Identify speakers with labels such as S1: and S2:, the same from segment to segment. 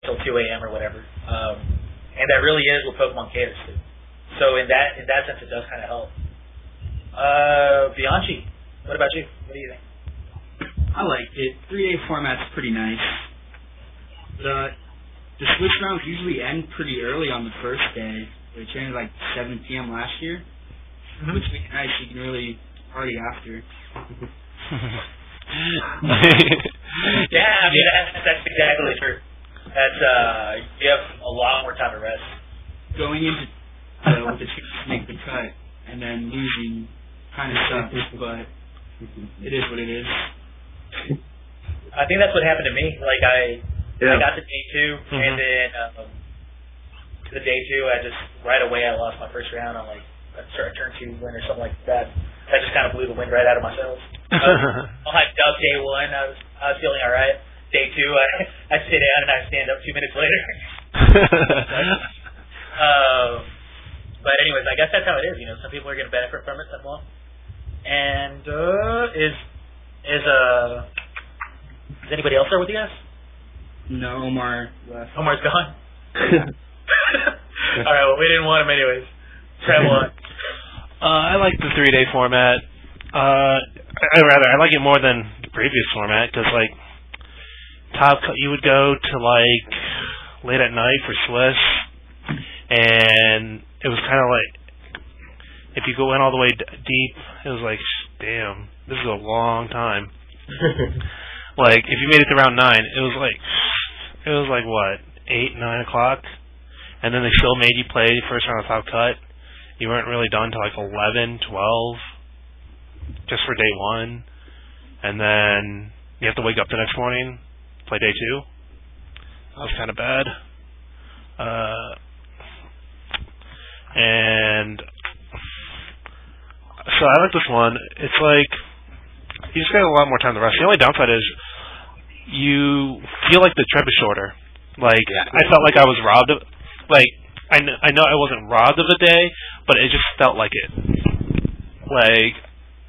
S1: till 2 a.m. or whatever. And that really is what Pokemon caters to. So in that sense, it does kind of help. Bianchi, what about you? What do you think?
S2: I like it. 3-day format's pretty nice. The Switch rounds usually end pretty early on the first day, which ended like 7 p.m. last year, which makes it nice. You can really party after.
S1: Yeah, I mean that's exactly true. That's you have a lot more time to rest.
S2: Going into with the chance to make the cut and then losing kind of sucks, but it is what it is.
S1: I think that's what happened to me. Like I got to day 2, and then the day 2, I just right away I lost my first round on like a turn 2 win or something like that. That just kind of blew the wind right out of my sails. All hyped up day 1, I was feeling all right. Day 2, I sit down and I stand up 2 minutes later. But anyways, I guess that's how it is. You know, some people are going to benefit from it, some won't. And is anybody else there with you guys?
S2: No, Omar left.
S1: Omar's gone. All right, well we didn't want him anyways. Travel on.
S3: I like the 3-day format. I like it more than the previous format because like you would go to like late at night for Swiss, and it was kind of like if you go in all the way deep, it was like damn, this is a long time. Like if you made it to round 9, it was like what 8, 9 o'clock, and then they still made you play first round of top cut. You weren't really done till like 11, 12, just for day 1, and then you have to wake up the next morning, play day 2. That was kind of bad. And so I like this one. It's like you just got a lot more time to rest. The only downside is you feel like the trip is shorter. Like I felt like I was robbed of, like I know I wasn't robbed of a day, but it just felt like it. Like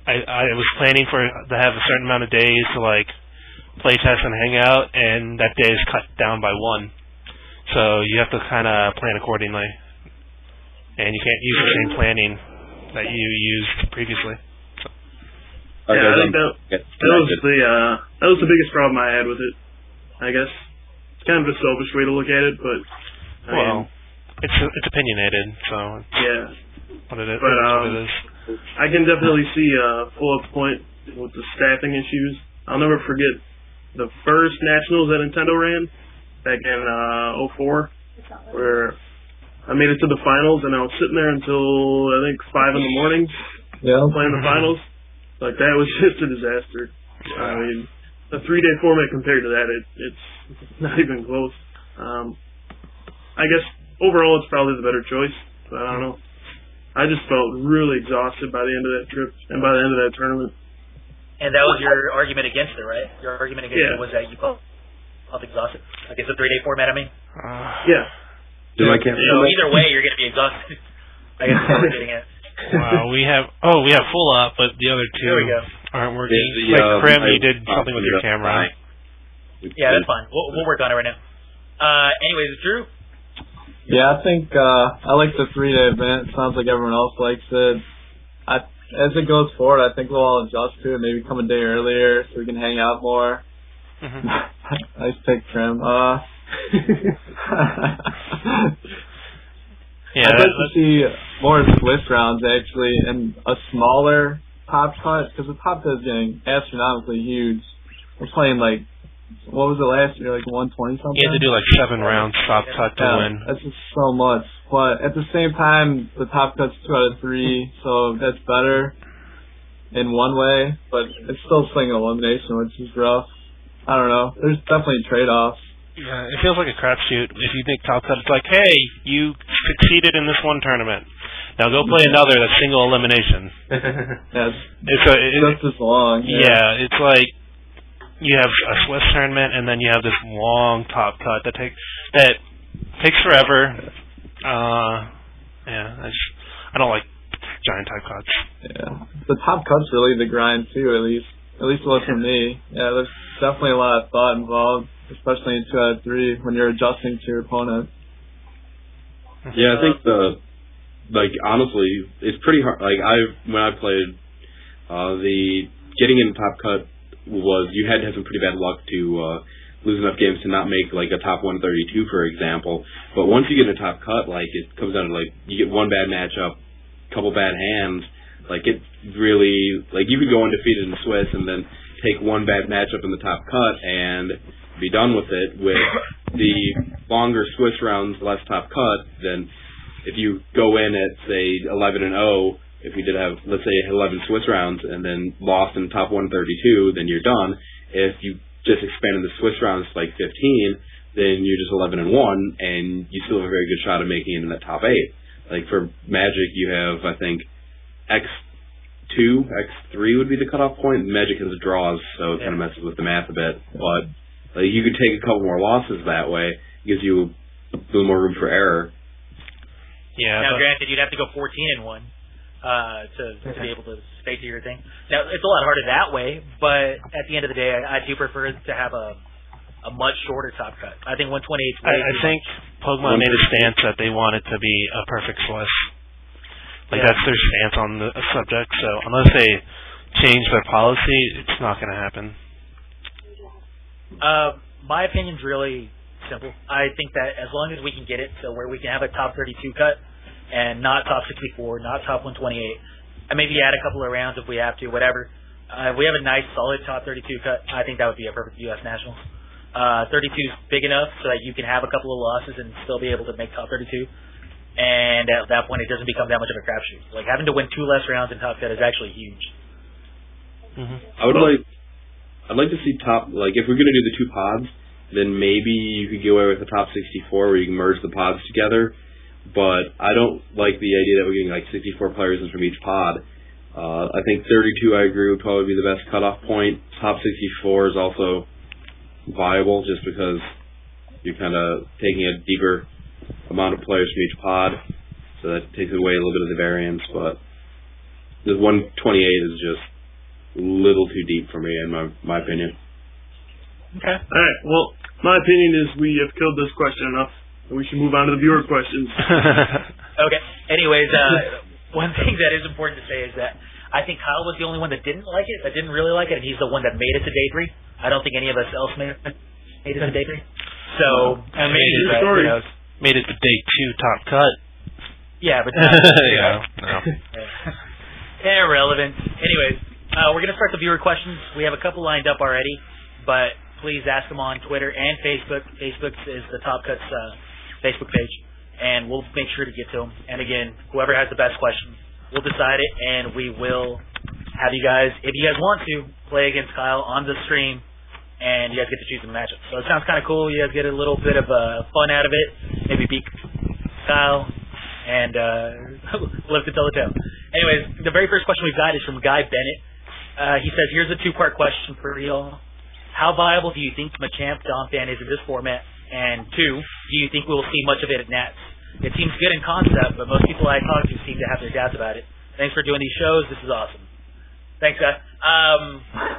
S3: I was planning to have a certain amount of days to like play test and hang out, and that day is cut down by 1. So you have to kind of plan accordingly, and you can't use the same planning that you used previously. So.
S4: Yeah, I think that was the biggest problem I had with it. I guess it's kind of a selfish way to look at it, but
S3: it's opinionated, so what it is.
S4: But
S3: what it is.
S4: I can definitely see Fulup's point with the staffing issues. I'll never forget the first nationals that Nintendo ran back in 04, where I made it to the finals, and I was sitting there until I think 5 in the morning playing the finals. Like that was just a disaster. I mean, the 3-day format compared to that, it's not even close. I guess overall it's probably the better choice, but I don't know. I just felt really exhausted by the end of that trip and by the end of that tournament.
S1: And that was your argument against it, right? Your argument against it was that you felt exhausted. Like it's a 3-day format, I mean?
S4: Yeah.
S1: So either way, you're going to be exhausted. I guess that's what we're getting at.
S3: Wow, we have full up, but the other two aren't working. Krim, you did something with your camera.
S1: Yeah, that's fine. We'll work on it right now. Anyways, Drew?
S5: Yeah, I think I like the 3-day event. It sounds like everyone else likes it. As it goes forward, I think we'll all adjust to it. Maybe come a day earlier so we can hang out more. Nice pick, Krim. I'd like to see more Swiss rounds, actually, and a smaller top cut, because the top cut is getting astronomically huge. We're playing like, what was it last year, like 120 something?
S3: You had to do like 7 rounds top cut to win.
S5: That's just so much. But at the same time, the top cut's 2 out of 3, so that's better in one way, but it's still single elimination, which is rough. I don't know. There's definitely trade-offs.
S3: Yeah, it feels like a crapshoot. If you think top cut, it's like, hey, you succeeded in this one tournament. Now go play another that's single elimination.
S5: It's just as long.
S3: Yeah, it's like you have a Swiss tournament, and then you have this long top cut that takes forever. I don't like giant top cuts.
S5: Yeah, the top cut's really the grind too. At least it was for me. Yeah, there's definitely a lot of thought involved. especially in 2 out of 3 when you're adjusting to your opponent.
S6: Yeah, I think honestly, it's pretty hard. Like when I played, the getting in the top cut was you had to have some pretty bad luck to lose enough games to not make like a top 132, for example. But once you get in a top cut, like it comes down to like you get one bad matchup, couple bad hands. Like it really, like you could go undefeated in Swiss and then take one bad matchup in the top cut and be done with it. With the longer Swiss rounds, less top cut, then if you go in at say 11-0, if we did have, let's say, 11 Swiss rounds and then lost in top 132, then you're done. If you just expanded the Swiss rounds to like 15, then you're just 11-1, and you still have a very good shot of making it in that top 8. Like for Magic, you have, I think, X2, X3 would be the cutoff point. Magic has draws, so it kind of messes with the math a bit. But like, you could take a couple more losses that way. It gives you a little more room for error.
S3: Yeah.
S1: Now, granted, you'd have to go 14-1 to be able to stay to your thing. Now, it's a lot harder that way, but at the end of the day, I do prefer to have a much shorter top cut. I think 128 is way
S3: I think Pokemon made a stance that they want it to be a perfect Swiss. Like, that's their stance on the subject, so unless they change their policy, it's not going to happen.
S1: My opinion's really simple. I think that as long as we can get it to where we can have a top 32 cut and not top 64, not top 128, and maybe add a couple of rounds if we have to, whatever. If we have a nice, solid top 32 cut, I think that would be a perfect U.S. Nationals. 32 is big enough so that you can have a couple of losses and still be able to make top 32. And at that point, it doesn't become that much of a crapshoot. Like, having to win 2 less rounds in top cut is actually huge.
S3: Mm-hmm.
S6: I'd like to see top, like, if we're going to do the 2 pods, then maybe you could go away with the top 64 where you can merge the pods together. But I don't like the idea that we're getting, like, 64 players in from each pod. I think 32, I agree, would probably be the best cutoff point. Top 64 is also viable just because you're kind of taking a deeper amount of players from each pod, so that takes away a little bit of the variance, but the 128 is just a little too deep for me, in my opinion.
S3: Okay.
S4: Alright, well, my opinion is we have killed this question enough, and we should move on to the viewer questions.
S1: Okay. Anyways, one thing that is important to say is that I think Kyle was the only one that didn't like it, that didn't really like it, and he's the one that made it to day 3. I don't think any of us else made it to day 3. So,
S3: and made it to day 2 top cut.
S1: Yeah, but
S3: yeah, no.
S1: Irrelevant. Anyways, we're going to start the viewer questions. We have a couple lined up already, but please ask them on Twitter and Facebook. Facebook is the Top Cuts Facebook page, and we'll make sure to get to them. And again, whoever has the best question, we'll decide it, and we will have you guys, if you guys want to, play against Kyle on the stream, and you guys get to choose the matchup. So it sounds kind of cool. You guys get a little bit of fun out of it. Maybe beat Kyle and live to tell the tale. Anyways, the very first question we've got is from Guy Bennett. He says, here's a 2-part question for y'all. How viable do you think Machamp Donphan is in this format? And 2, do you think we will see much of it at Nats? It seems good in concept, but most people I talk to seem to have their doubts about it. Thanks for doing these shows. This is awesome. Thanks, guy.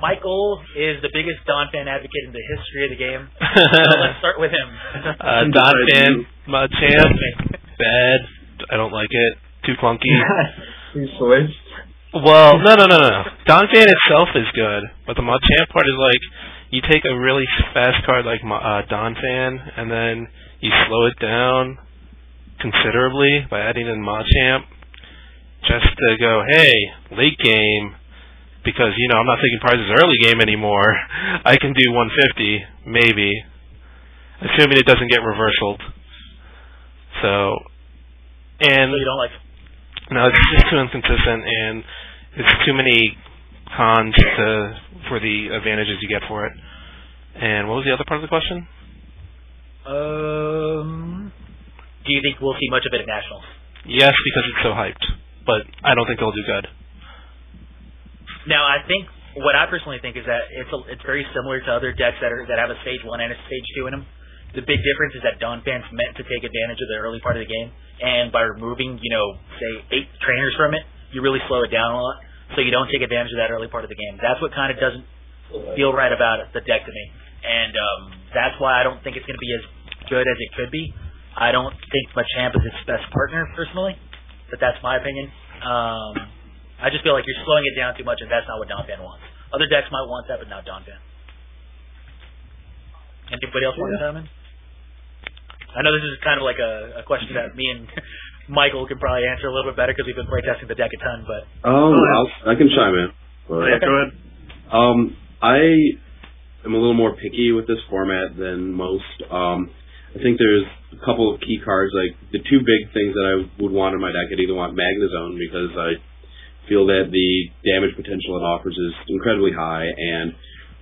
S1: Michael is the biggest Donphan advocate in the history of the game. So let's start with him.
S3: Donphan, Machamp, bad. I don't like it. Too clunky.
S5: You switched?
S3: Well, no. Donphan itself is good, but the Machamp part is like, you take a really fast card like Donphan, and then you slow it down considerably by adding in Machamp, just to go, hey, late game, because, I'm not taking prizes early game anymore. I can do 150, maybe, assuming it doesn't get reversaled. So you don't like it? No, it's just too inconsistent, and it's too many cons for the advantages you get for it. And what was the other part of the question?
S1: Do you think we'll see much of it at Nationals?
S3: Yes, because it's so hyped, but I don't think they'll do good.
S1: Now, I think what I personally think is that it's very similar to other decks that have a stage 1 and a stage 2 in them. The big difference is that Donphan's meant to take advantage of the early part of the game, and by removing, say 8 trainers from it, you really slow it down a lot, so you don't take advantage of that early part of the game. That's what kind of doesn't feel right about the deck to me. And that's why I don't think it's going to be as good as it could be. I don't think Machamp is its best partner, personally, but that's my opinion. I just feel like you're slowing it down too much, and that's not what Donphan wants. Other decks might want that, but not Donphan. Anybody else want to come in? I know this is kind of like a question that me and Michael could probably answer a little bit better because we've been playtesting the deck a ton, but...
S6: I can chime in.
S4: Go ahead.
S6: I am a little more picky with this format than most. I think there's a couple of key cards, like the two big things that I would want in my deck. I'd either want Magnezone because I feel that the damage potential it offers is incredibly high, and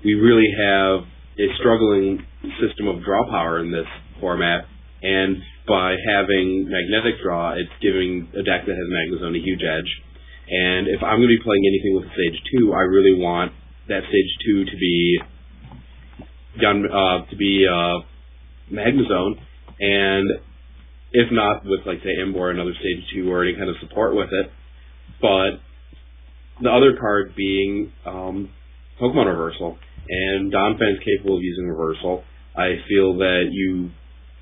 S6: we really have a struggling system of draw power in this format, and by having Magnetic Draw, it's giving a deck that has Magnezone a huge edge. And if I'm going to be playing anything with Stage 2, I really want that Stage 2 to be Magnezone, and if not with, like, say, Emboar, another Stage 2 or any kind of support with it. But the other card being Pokemon Reversal, and Donphan is capable of using Reversal. I feel that you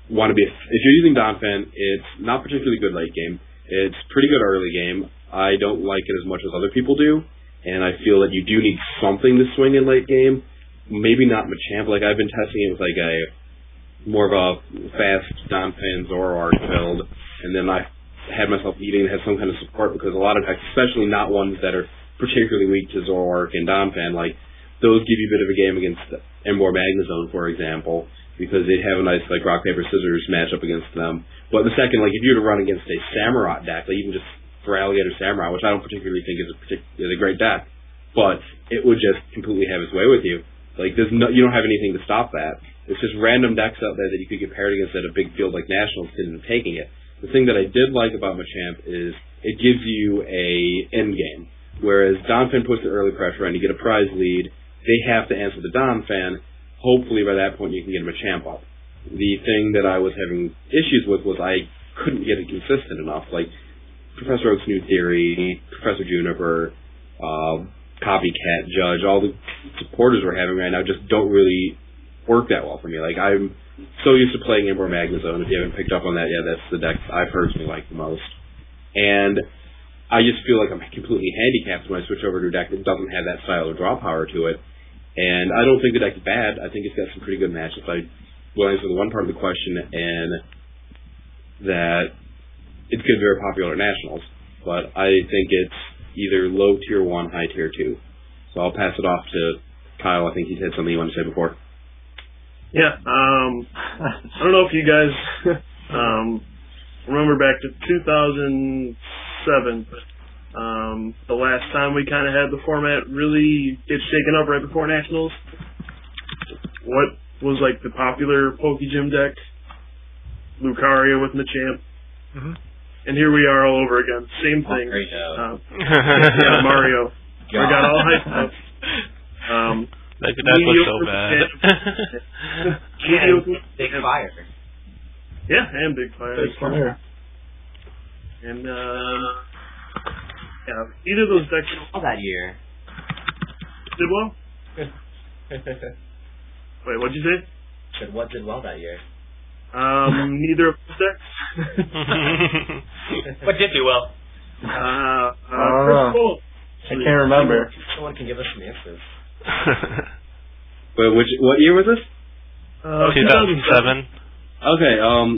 S6: want to be, if you're using Donphan, it's not particularly good late game. It's pretty good early game. I don't like it as much as other people do, and I feel that you do need something to swing in late game. Maybe not Machamp. Like, I've been testing it with like a more of a fast Donphan Zoroark build, and then I had myself eating and had some kind of support because a lot of decks, especially not ones that are particularly weak to Zoroark and Donphan, like those give you a bit of a game against Emboar Magnezone, for example, because they'd have a nice like rock paper scissors matchup against them. But the second, like if you were to run against a Samurott deck, like even just for Alligator Samurott, which I don't particularly think is a great deck, but it would just completely have its way with you. Like you don't have anything to stop that. It's just random decks out there that you could get paired against at a big field like Nationals instead of taking it. The thing that I did like about Machamp is it gives you a end game, whereas Donphan puts the early pressure on, you get a prize lead, they have to answer the Donphan. Hopefully by that point you can get Machamp up. The thing that I was having issues with was I couldn't get it consistent enough. Like Professor Oak's New Theory, Professor Juniper, Copycat, Judge, all the supporters we're having right now just don't really work that well for me. Like I'm so used to playing Emboar Magnezone. If you haven't picked up on that yet, that's the deck I personally like the most. And I just feel like I'm completely handicapped when I switch over to a deck that doesn't have that style of draw power to it. And I don't think the deck's bad. I think it's got some pretty good matchups. I will answer the one part of the question, and that it's going to be very popular at Nationals. But I think it's either low tier 1, high tier 2. So I'll pass it off to Kyle. I think he's had something you want to say before.
S4: Yeah, I don't know if you guys remember back to 2007, the last time we kind of had the format really get shaken up right before Nationals. What was like the popular Pokegym deck? Lucario with Machamp.
S1: Mm-hmm.
S4: And here we are all over again. Same thing. Yeah, Mario. I got all hyped up.
S3: That looks so bad.
S7: Big Fire.
S4: Yeah, and Big Fire.
S5: Big Fire.
S4: And yeah, either of those decks
S7: all that year.
S4: did well. Wait, what'd you say?
S7: Said what did well that year?
S4: Neither of those decks.
S1: What did do well?
S5: I can't remember.
S7: Someone can give us some answers.
S6: Wait, what year was this?
S3: 2007.
S6: Okay,